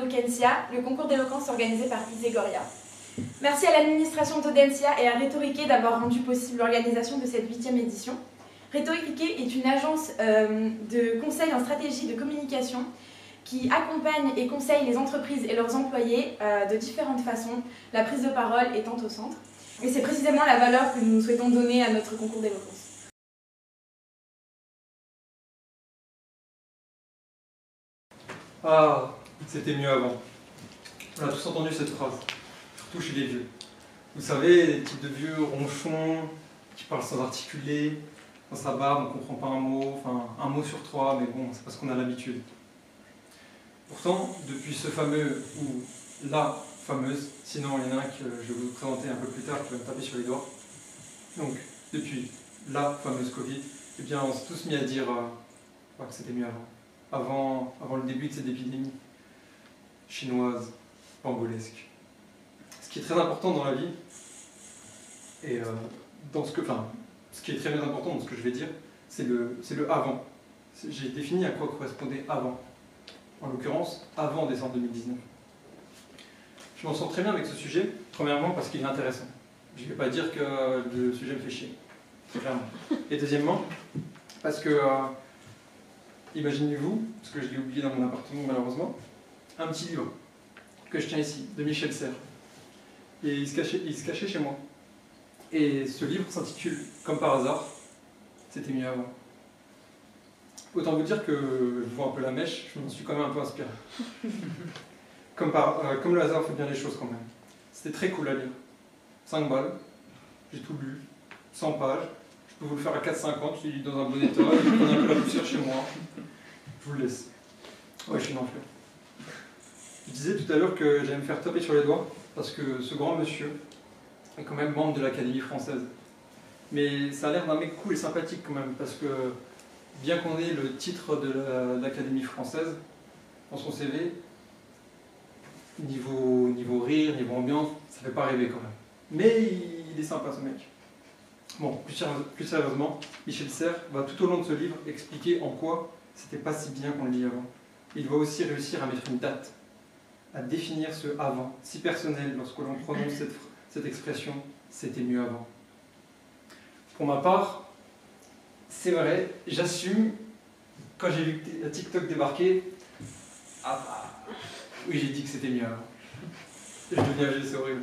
Eloquentia, le concours d'éloquence organisé par Isegoria. Merci à l'administration d'Audencia et à Rhétorique d'avoir rendu possible l'organisation de cette 8e édition. Rhétorique est une agence de conseil en stratégie de communication qui accompagne et conseille les entreprises et leurs employés de différentes façons, la prise de parole étant au centre. Et c'est précisément la valeur que nous souhaitons donner à notre concours d'éloquence. Ah, c'était mieux avant. On a tous entendu cette phrase, surtout chez les vieux. Vous savez, les types de vieux ronchons qui parlent sans articuler, dans sa barbe, on ne comprend pas un mot, enfin un mot sur 3, mais bon, c'est parce qu'on a l'habitude. Pourtant, depuis ce fameux, ou la fameuse, sinon il y en a un que je vais vous présenter un peu plus tard qui va me taper sur les doigts. Donc, depuis la fameuse Covid, eh bien, on s'est tous mis à dire que c'était mieux avant le début de cette épidémie chinoise, pangolesque. Ce qui est très important dans la vie, et ce qui est très bien important dans ce que je vais dire, c'est le avant. J'ai défini à quoi correspondait avant. En l'occurrence, avant décembre 2019. Je m'en sens très bien avec ce sujet, premièrement parce qu'il est intéressant. Je ne vais pas dire que le sujet me fait chier, clairement. Et deuxièmement, parce que, imaginez-vous, parce que je l'ai oublié dans mon appartement malheureusement, un petit livre que je tiens ici, de Michel Serres. Et il se cachait chez moi. Et ce livre s'intitule, comme par hasard, C'était mieux avant. Autant vous dire que je vois un peu la mèche, je m'en suis quand même un peu inspiré. Comme le hasard fait bien les choses quand même. C'était très cool à lire. 5 balles, j'ai tout lu, 100 pages, je peux vous le faire à 4,50, je l'ai lu dans un bon état, je prends un peu la poussière chez moi. Je vous le laisse. Ouais, je suis une enflure. Je disais tout à l'heure que j'allais me faire taper sur les doigts, parce que ce grand monsieur est quand même membre de l'Académie française. Mais ça a l'air d'un mec cool et sympathique quand même, parce que bien qu'on ait le titre de l'Académie française dans son CV, niveau rire, niveau ambiance, ça fait pas rêver quand même. Mais il est sympa ce mec. Bon, plus sérieusement, Michel Serres va tout au long de ce livre expliquer en quoi c'était pas si bien qu'on le dit avant. Il va aussi réussir à mettre une date, à définir ce avant, si personnel lorsque l'on prononce cette expression, c'était mieux avant. Pour ma part, c'est vrai, j'assume, quand j'ai vu TikTok débarquer, oui, j'ai dit que c'était mieux avant. Je deviens âgé, c'est horrible.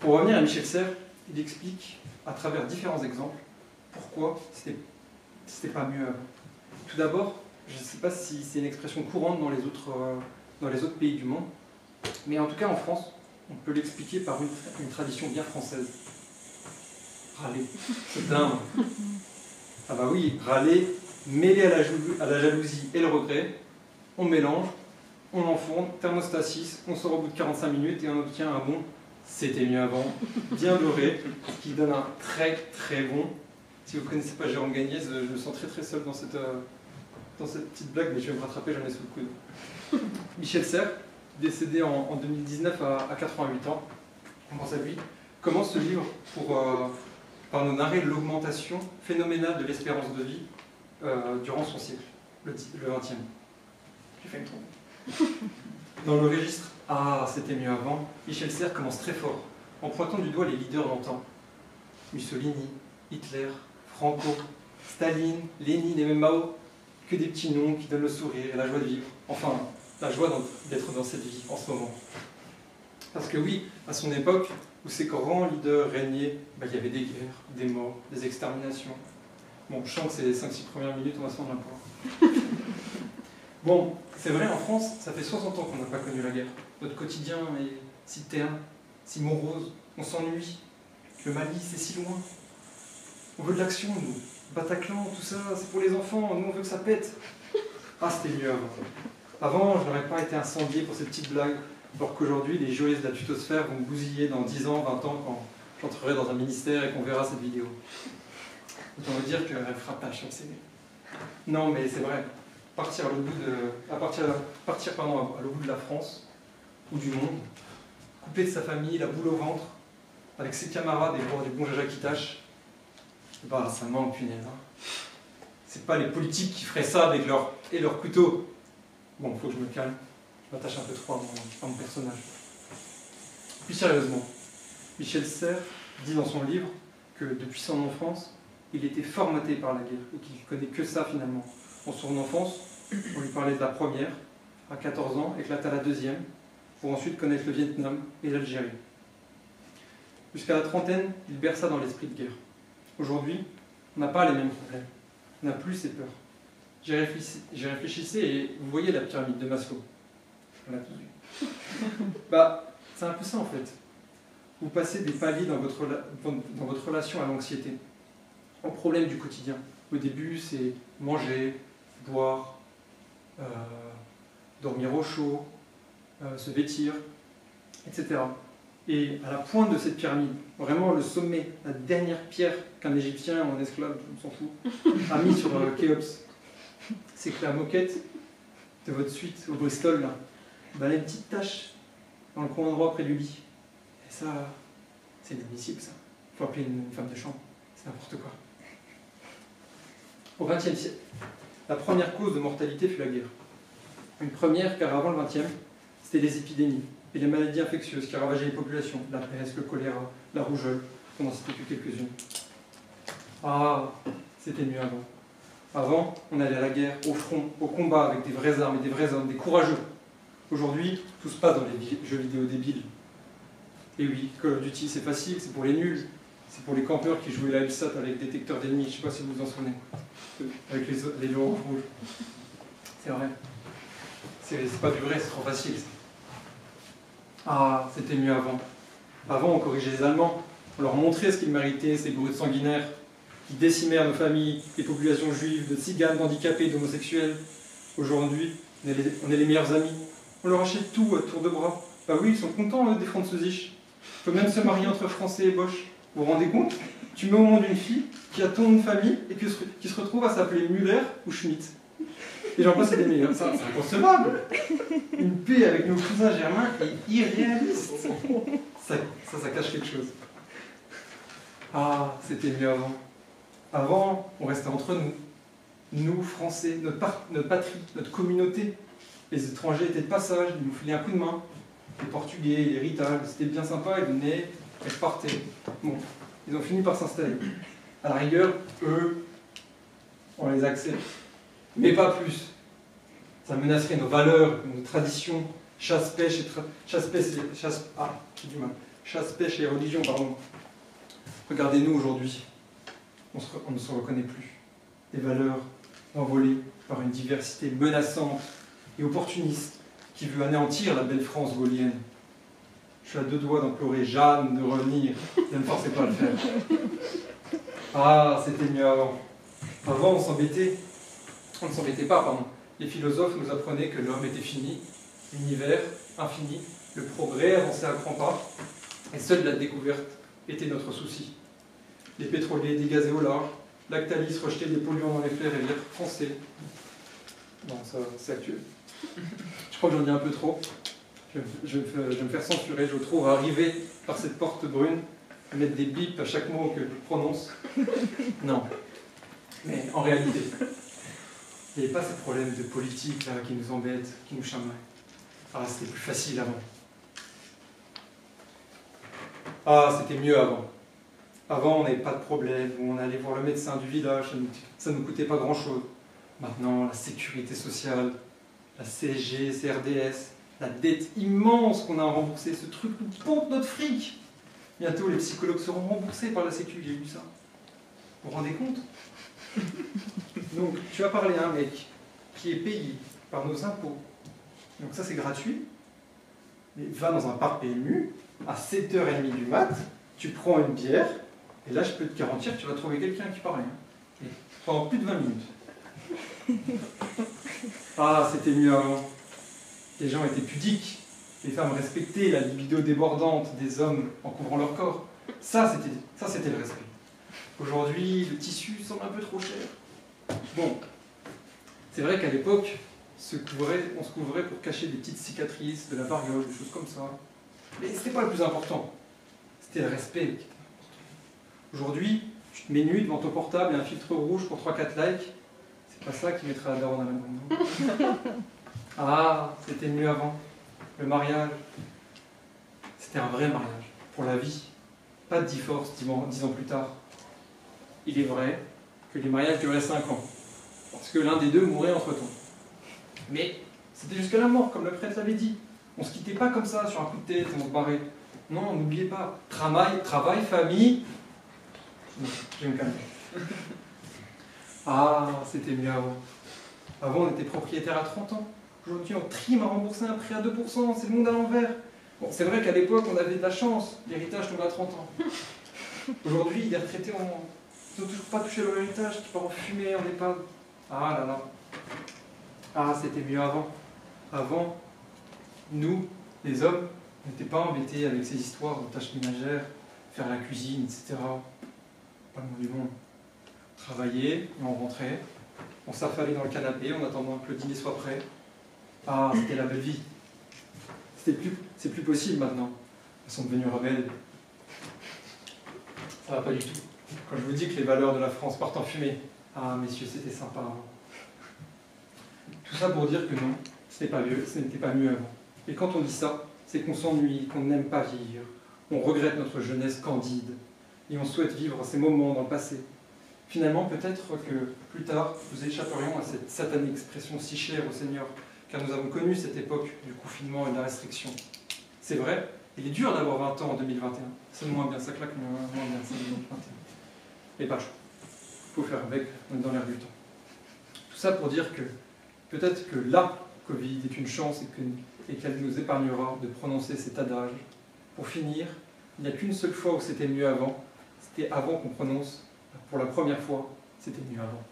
Pour revenir à Michel Serres, il explique, à travers différents exemples, pourquoi c'était pas mieux avant. Tout d'abord, je ne sais pas si c'est une expression courante dans les autres pays du monde, mais en tout cas en France, on peut l'expliquer par une tradition bien française. Râler, c'est dingue. Ah bah oui, râler, mêlé à la jalousie et le regret, on mélange, on enfourne, thermostat 6, on sort au bout de 45 minutes et on obtient un bon « c'était mieux avant », bien doré, qui donne un très très bon. Si vous ne connaissez pas Jérôme Gagnez, je me sens très très seul dans cette petite blague, mais je vais me rattraper, j'en ai sous le coude. Michel Serres, décédé en 2019 à 88 ans, on pense à lui, commence ce livre par nous narrer l'augmentation phénoménale de l'espérance de vie durant son siècle, le 20e. J'ai fait une trompe. Dans le registre « Ah, c'était mieux avant », Michel Serres commence très fort, en pointant du doigt les leaders d'antan. Mussolini, Hitler, Franco, Staline, Lénine et même Mao, que des petits noms qui donnent le sourire et la joie de vivre. Enfin, la joie d'être dans cette vie en ce moment. Parce que oui, à son époque, où ces grands leaders régnaient, il y avait des guerres, des morts, des exterminations. Bon, je sens que c'est les 5-6 premières minutes, on va s'en avoir. Bon, c'est vrai, en France, ça fait 60 ans qu'on n'a pas connu la guerre. Notre quotidien est si terne, si morose, on s'ennuie. Le Mali, c'est si loin. On veut de l'action, nous. Bataclan, tout ça, c'est pour les enfants, nous on veut que ça pète. Ah, c'était mieux avant. Avant, je n'aurais pas été incendié pour ces petites blagues, alors qu'aujourd'hui, les joyeuses de la tutosphère vont me bousiller dans 10 ans, 20 ans, quand j'entrerai dans un ministère et qu'on verra cette vidéo. Autant me dire qu'elle fera tâche sur le CV. Non, mais c'est vrai. Partir à l'autre bout de la France, ou du monde, couper de sa famille, la boule au ventre, avec ses camarades et boire du bon jaja qui tâche, ça manque, punaise. C'est pas les politiques qui feraient ça avec leur couteau. Bon, faut que je me calme. je m'attache un peu trop à mon personnage. Plus sérieusement, Michel Serres dit dans son livre que depuis son enfance, il était formaté par la guerre et qu'il ne connaît que ça finalement. En son enfance, on lui parlait de la première, à 14 ans, éclate à la deuxième, pour ensuite connaître le Vietnam et l'Algérie. Jusqu'à la trentaine, il berça dans l'esprit de guerre. Aujourd'hui, on n'a pas les mêmes problèmes, on n'a plus ces peurs. J'y réfléchissais et vous voyez la pyramide de Maslow. On l'a tous vu. C'est un peu ça en fait. Vous passez des paliers dans votre relation à l'anxiété, aux problèmes du quotidien. Au début, c'est manger, boire, dormir au chaud, se vêtir, etc. Et à la pointe de cette pyramide, vraiment le sommet, la dernière pierre qu'un Égyptien ou un esclave, on s'en fout, a mis sur Khéops, c'est que la moquette de votre suite au Bristol, là, il y a une petite tache dans le coin droit près du lit. Et ça, c'est inadmissible ça. Il faut appeler une femme de chambre. C'est n'importe quoi. Au XXe siècle, la première cause de mortalité fut la guerre. Une première, car avant le XXe, c'était les épidémies et les maladies infectieuses qui ravageaient les populations, la peste, le choléra, la rougeole, on n'en citait que quelques-unes. Ah, c'était mieux avant. Avant, on allait à la guerre, au front, au combat, avec des vraies armes et des vrais hommes, des courageux. Aujourd'hui, tout se passe dans les jeux vidéo débiles. Et oui, Call of Duty, c'est facile, c'est pour les nuls. C'est pour les campeurs qui jouaient la LSAT avec détecteur d'ennemis, je ne sais pas si vous vous en souvenez. Avec les lots rouges. C'est vrai. C'est pas du vrai, c'est trop facile. Ah, c'était mieux avant. Avant, on corrigeait les Allemands. On leur montrait ce qu'ils méritaient, ces brutes sanguinaires, qui décimèrent nos familles, les populations juives, de tziganes, d'handicapés, d'homosexuels. Aujourd'hui, on est les meilleurs amis. On leur achète tout à tour de bras. Bah oui, ils sont contents des Französisch. On peut même se marier entre Français et Bosch. Vous vous rendez compte? Tu mets au monde une fille qui a ton nom de famille et qui se retrouve à s'appeler Müller ou Schmitt. Et j'en passe des meilleurs. Ça, c'est inconcevable. Une paix avec nos cousins germains est irréaliste. Ça cache quelque chose. Ah, c'était mieux avant. Avant, on restait entre nous. Nous, Français, notre patrie, notre communauté. Les étrangers étaient de passage, ils nous filaient un coup de main. Les Portugais, les Rital, c'était bien sympa, ils venaient, ils repartaient. Bon, ils ont fini par s'installer. À la rigueur, eux, on les accepte. Mais pas plus. Ça menacerait nos valeurs, nos traditions, chasse-pêche et religion, pardon. Regardez-nous aujourd'hui. On ne se reconnaît plus. Des valeurs envolées par une diversité menaçante et opportuniste qui veut anéantir la belle France gaulienne. Je suis à deux doigts d'implorer Jeanne de revenir. Ne me forcez pas à le faire. Ah, c'était mieux avant. Avant, on ne s'embêtait pas, pardon. Les philosophes nous apprenaient que l'homme était fini, l'univers infini, le progrès avançait à grands pas, et seule la découverte était notre souci. Les pétroliers dégazaient au large, Lactalis rejetait des polluants dans les flers et l'air français. Non, ça, c'est actuel. Je crois que j'en dis un peu trop. Je vais me faire censurer. Je me trouve arrivé par cette porte brune à mettre des bips à chaque mot que je prononce. Non. Mais en réalité, il n'y avait pas ces problèmes de politique là, qui nous embêtent, qui nous chamaillent. Ah, c'était plus facile avant. Ah, c'était mieux avant. Avant, on n'avait pas de problème, on allait voir le médecin du village, ça ne nous coûtait pas grand-chose. Maintenant, la sécurité sociale, la CSG, CRDS, la dette immense qu'on a à rembourser, ce truc nous pompe notre fric. Bientôt, les psychologues seront remboursés par la Sécu, j'ai vu ça. Vous vous rendez compte? Donc, tu as parlé à un mec qui est payé par nos impôts. Donc ça, c'est gratuit. Mais va dans un parc PMU, à 7h30 du mat', tu prends une bière, et là, je peux te garantir que tu vas trouver quelqu'un qui parle rien. Et pendant plus de 20 minutes. Ah, c'était mieux avant. Les gens étaient pudiques. Les femmes respectaient la libido débordante des hommes en couvrant leur corps. Ça, c'était le respect. Aujourd'hui, le tissu semble un peu trop cher. Bon, c'est vrai qu'à l'époque, on se couvrait pour cacher des petites cicatrices, de la variole, des choses comme ça. Mais ce n'était pas le plus important. C'était le respect qui était important. Aujourd'hui, tu te mets nu devant ton portable et un filtre rouge pour 3-4 likes. C'est pas ça qui mettra la daronne à la maison. Ah, c'était mieux avant. Le mariage, c'était un vrai mariage, pour la vie. Pas de divorce 10 ans plus tard. Il est vrai que les mariages duraient 5 ans, parce que l'un des deux mourait entre-temps. Mais c'était jusqu'à la mort, comme le prêtre l'avait dit. On se quittait pas comme ça, sur un coup de tête, et on se barrait. Non, n'oubliez pas. Travail, famille. Non, je vais me calmer. Ah, c'était mieux avant. Avant, on était propriétaire à 30 ans. Aujourd'hui, on trime à rembourser un prêt à 2%. C'est le monde à l'envers. Bon, c'est vrai qu'à l'époque, on avait de la chance. L'héritage tombe à 30 ans. Aujourd'hui, les retraités n'ont toujours pas touché leur héritage, qui part en fumée, en EHPAD. Ah là là. Ah, c'était mieux avant. Avant, nous, les hommes, n'étaient pas embêtés avec ces histoires de tâches ménagères, faire la cuisine, etc. Pas le monde du monde. On travaillait, et on rentrait, on s'affalait dans le canapé en attendant que le dîner soit prêt. Ah, c'était la belle vie. C'est plus possible maintenant. Elles sont devenues rebelles. Ça va pas du tout. Quand je vous dis que les valeurs de la France partent en fumée, ah messieurs, c'était sympa avant. Tout ça pour dire que non, ce n'était pas mieux avant. Et quand on dit ça, c'est qu'on s'ennuie, qu'on n'aime pas vieillir. On regrette notre jeunesse candide. Et on souhaite vivre ces moments dans le passé. Finalement, peut-être que plus tard, nous échapperions à cette satanée expression si chère au Seigneur, car nous avons connu cette époque du confinement et de la restriction. C'est vrai, il est dur d'avoir 20 ans en 2021. C'est moins bien, ça claque moins bien, c'est 2021. Et pas chaud. Il faut faire avec, on est dans l'air du temps. Tout ça pour dire que peut-être que la Covid est une chance et qu'elle nous épargnera de prononcer cet adage. Pour finir, il n'y a qu'une seule fois où c'était mieux avant. C'était avant qu'on prononce, pour la première fois, c'était mieux avant.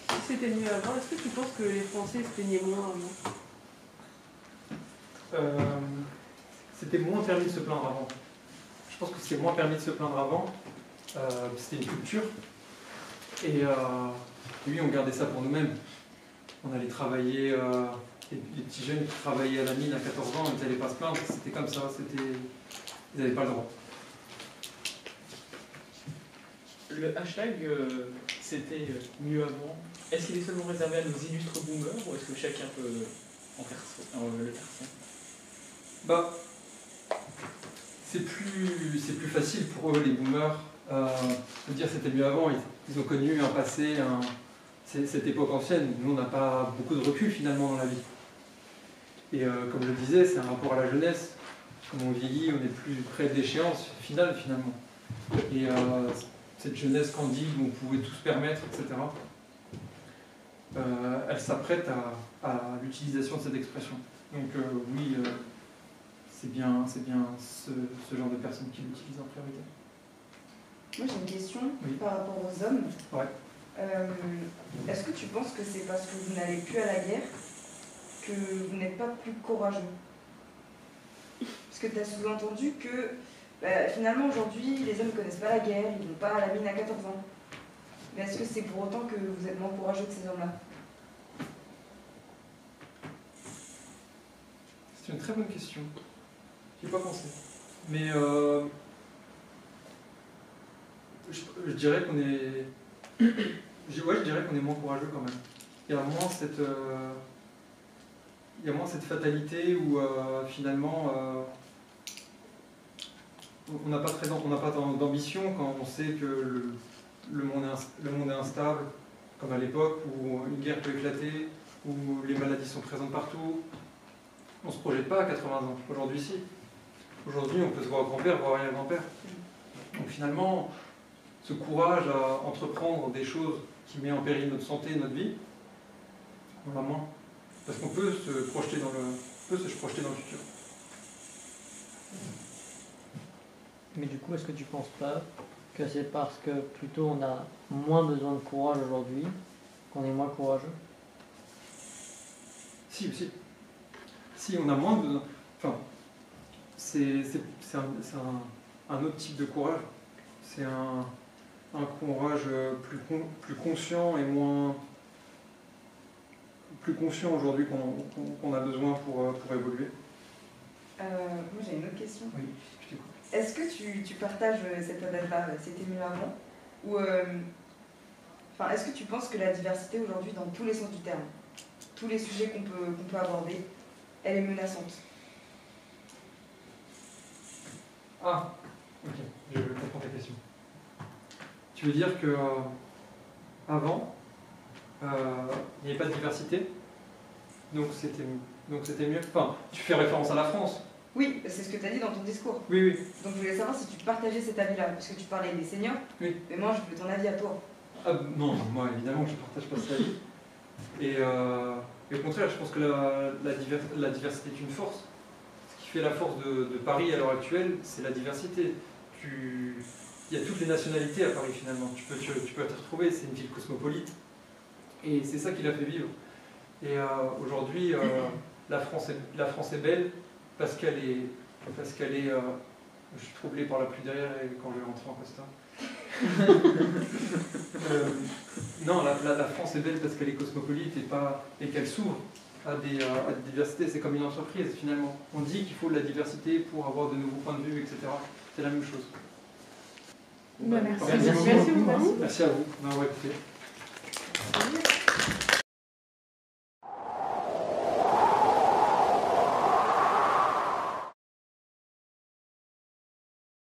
Si c'était mieux avant, est-ce que tu penses que les Français se plaignaient moins avant? C'était moins permis de se plaindre avant. Je pense que c'était moins permis de se plaindre avant. C'était une culture. Et oui, on gardait ça pour nous-mêmes. On allait travailler, les petits jeunes qui travaillaient à la mine à 14 ans, ils n'allaient pas se plaindre, c'était comme ça, ils n'avaient pas le droit. Le hashtag, c'était mieux avant. Est-ce qu'il est seulement réservé à nos illustres boomers ou est-ce que chacun peut le faire sien? Bah, c'est plus facile pour eux, les boomers, de dire c'était mieux avant. Ils ont connu un passé, cette époque ancienne. Nous, on n'a pas beaucoup de recul finalement dans la vie. Et comme je le disais, c'est un rapport à la jeunesse. Comme on vieillit, on est plus près de l'échéance finale finalement. Et cette jeunesse candide où on pouvait tout se permettre, etc., elle s'apprête à l'utilisation de cette expression. Donc oui, c'est bien ce genre de personnes qui l'utilisent en priorité. Moi j'ai une question Oui. par rapport aux hommes. Ouais. Est-ce que tu penses que c'est parce que vous n'allez plus à la guerre que vous n'êtes pas plus courageux? Parce que tu as sous-entendu que finalement aujourd'hui les hommes ne connaissent pas la guerre, ils ne vont pas à la mine à 14 ans. Mais est-ce que c'est pour autant que vous êtes moins courageux que ces hommes-là? C'est une très bonne question. J'y ai pas pensé. Mais je dirais qu'on est. Je dirais qu'on est moins courageux quand même. Il y a moins cette fatalité où finalement on n'a pas d'ambition quand on sait que le monde est instable, comme à l'époque où une guerre peut éclater, où les maladies sont présentes partout. On ne se projette pas à 80 ans. Aujourd'hui, si. Aujourd'hui, on peut se voir grand-père, voir arrière-grand-père. Donc finalement, ce courage à entreprendre des choses qui mettent en péril notre santé et notre vie, on l'a moins. Parce qu'on peut se projeter dans le futur. Mais du coup, est-ce que tu ne penses pas que c'est parce que plutôt on a moins besoin de courage aujourd'hui qu'on est moins courageux? Si, aussi. Si, on a moins besoin. Enfin, c'est un autre type de courage. C'est un courage plus conscient et moins. Plus conscient aujourd'hui qu'on a besoin pour évoluer. Moi j'ai une autre question. Oui, je t'écoute. Est-ce que tu partages cette adage-là, c'était mieux avant? Ou Enfin, est-ce que tu penses que la diversité aujourd'hui, dans tous les sens du terme, tous les sujets qu'on peut aborder, elle est menaçante? Ah, ok, je comprends ta question. Tu veux dire que avant, il n'y avait pas de diversité, donc c'était mieux. Enfin, tu fais référence à la France. Oui, c'est ce que tu as dit dans ton discours. Oui, oui. Donc je voulais savoir si tu partageais cet avis-là, parce que tu parlais des seniors, Oui. mais moi je veux ton avis à toi. Ah, non, moi évidemment je ne partage pas cet avis. Et au contraire, je pense que la diversité est une force. Ce qui fait la force de Paris à l'heure actuelle, c'est la diversité. Il y a toutes les nationalités à Paris finalement. Tu peux te retrouver, c'est une ville cosmopolite. Et c'est ça qui l'a fait vivre. Et aujourd'hui, la France est belle parce qu'elle est. Je suis troublé par la pluie derrière et quand je vais rentrer en costard. Non, la France est belle parce qu'elle est cosmopolite et qu'elle s'ouvre à des diversités. C'est comme une entreprise finalement. On dit qu'il faut de la diversité pour avoir de nouveaux points de vue, etc. C'est la même chose. Merci. Merci beaucoup. Merci beaucoup. Merci à vous. Non, ouais, écoutez.